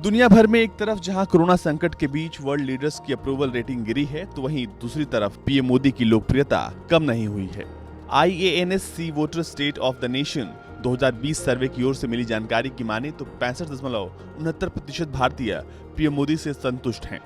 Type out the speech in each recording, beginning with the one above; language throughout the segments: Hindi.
दुनिया भर में एक तरफ जहां कोरोना संकट के बीच वर्ल्ड लीडर्स की अप्रूवल रेटिंग गिरी है, तो वहीं दूसरी तरफ पीएम मोदी की लोकप्रियता कम नहीं हुई है। IANS C voter state of the nation 2020 survey की ओर से मिली जानकारी की माने तो 65.69% भारतीय पीएम मोदी से संतुष्ट हैं।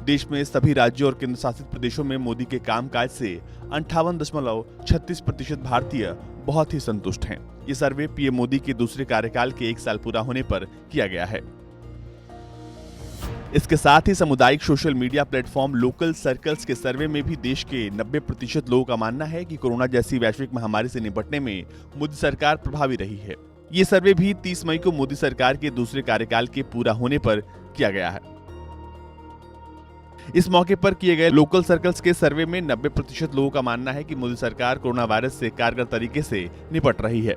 देश में सभी राज्यों और केंद्र शासित प्रदेशों में मोदी के कामकाज से 58.36% भारतीय बहुत ही संतुष्ट हैं। ये सर्वे पीएम मोदी के दूसरे कार्यकाल के 1 साल पूरा होने पर किया गया है। इसके साथ ही सामुदायिक social media platform local circles के सर्वे में भी देश के 90% लोगों का मानना है कि कोरोना जैसी वैश्विक महामारी से निपटने में मोदी सरकार प्रभावी रही है। ये सर्वे भी 30 मई को मोदी सरकार के दूसरे कार्यकाल के पूरा होने पर किया गया है। इस मौके पर किए गए लोकल सर्कल्स के सर्वे में 90% लोगों का मानना है कि मोदी सरकार कोरोना वायरस से कारगर तरीके से निपट रही है।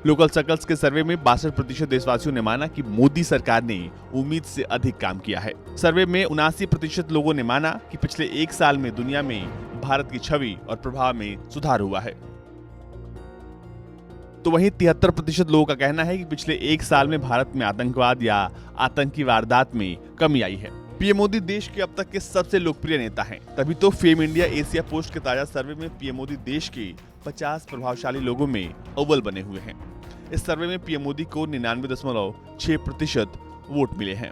लोकल सर्कल्स के सर्वे में 62% देशवासियों ने माना कि मोदी सरकार ने उम्मीद से अधिक काम किया है। सर्वे में 79% लोगों ने माना कि पिछले 1 साल में दुनिया में भारत की छवि और प्रभाव में सुधार हुआ है। तो वहीं 73% लोगों का कहना है कि पिछले 1 साल में भारत में आतंकवाद या आतंकी वारदात में कमी आई है। पीएम मोदी देश के अब तक के सबसे लोकप्रिय नेता हैं। तभी तो फेम इंडिया एशिया पोस्ट के ताजा सर्वे में पीएम मोदी देश के 50 प्रभावशाली लोगों में अव्वल बने हुए हैं। इस सर्वे में पीएम मोदी को 99.6% वोट मिले हैं।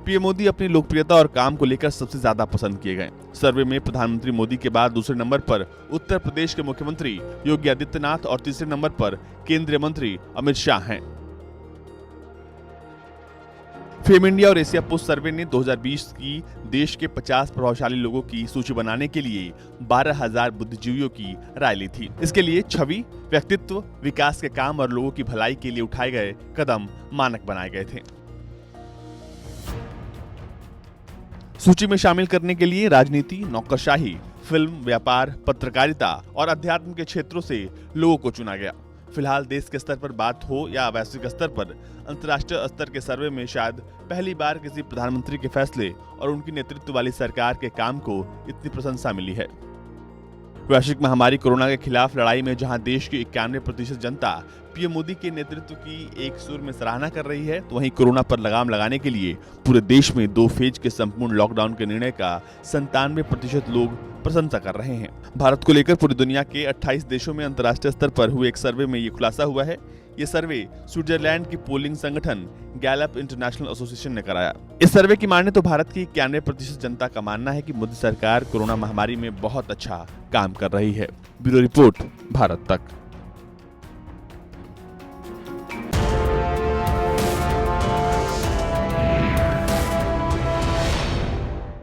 पीएम मोदी अपनी लोकप्रियता और काम को लेकर सबसे ज्यादा पसंद किए गए। सर्वे में प्रधानमंत्री मोदी के बाद दूसरे नंबर पर उत्तर प्रदेश के मुख्यमंत्री योगी आदित्यनाथ और तीसरे नंबर पर केंद्रीय मंत्री अमित शाह हैं। फेम इंडिया और एशिया पोस्ट सर्वे ने 2020 की देश के 50 प्रभावशाली लोगों की सूची बनाने के लिए 12,000 बुद्धिजीवियों की राय ली थी। इसके लिए छवि, व्यक्तित्व, विकास के काम और लोगों की भलाई के लिए उठाए गए कदम मानक बनाए गए थे। सूची में शामिल करने के लिए राजनीति, नौकरशाही, फिल्म, व्यापार, पत्रकारिता और अध्यात्म के क्षेत्रों से लोगों को चुना गया। फिलहाल देश के स्तर पर बात हो या वैश्विक स्तर पर, अंतर्राष्ट्रीय स्तर के सर्वे में शायद पहली बार किसी प्रधानमंत्री के फैसले और उनकी नेतृत्व वाली सरकार के काम को इतनी प्रशंसा मिली है। वैश्विक महामारी कोरोना के खिलाफ लड़ाई में जहां देश की 91% जनता पीएम मोदी के नेतृत्व की एक सुर में सराहना कर रही है, तो वहीं कोरोना पर लगाम लगाने के लिए पूरे देश में 2 फेज के संपूर्ण लॉकडाउन के निर्णय का 97% लोग प्रशंसा कर रहे हैं। भारत को लेकर पूरी दुनिया के 28 देशों में अंतर्राष्ट्रीय स्तर पर हुए एक सर्वे में ये खुलासा हुआ है। ये सर्वे स्विट्जरलैंड की पोलिंग संगठन गैलप इंटरनेशनल एसोसिएशन ने कराया। इस सर्वे की माने तो भारत की 91% जनता का मानना है कि मोदी सरकार कोरोना महामारी में बहुत अच्छा काम कर रही है। ब्यूरो रिपोर्ट, भारत तक।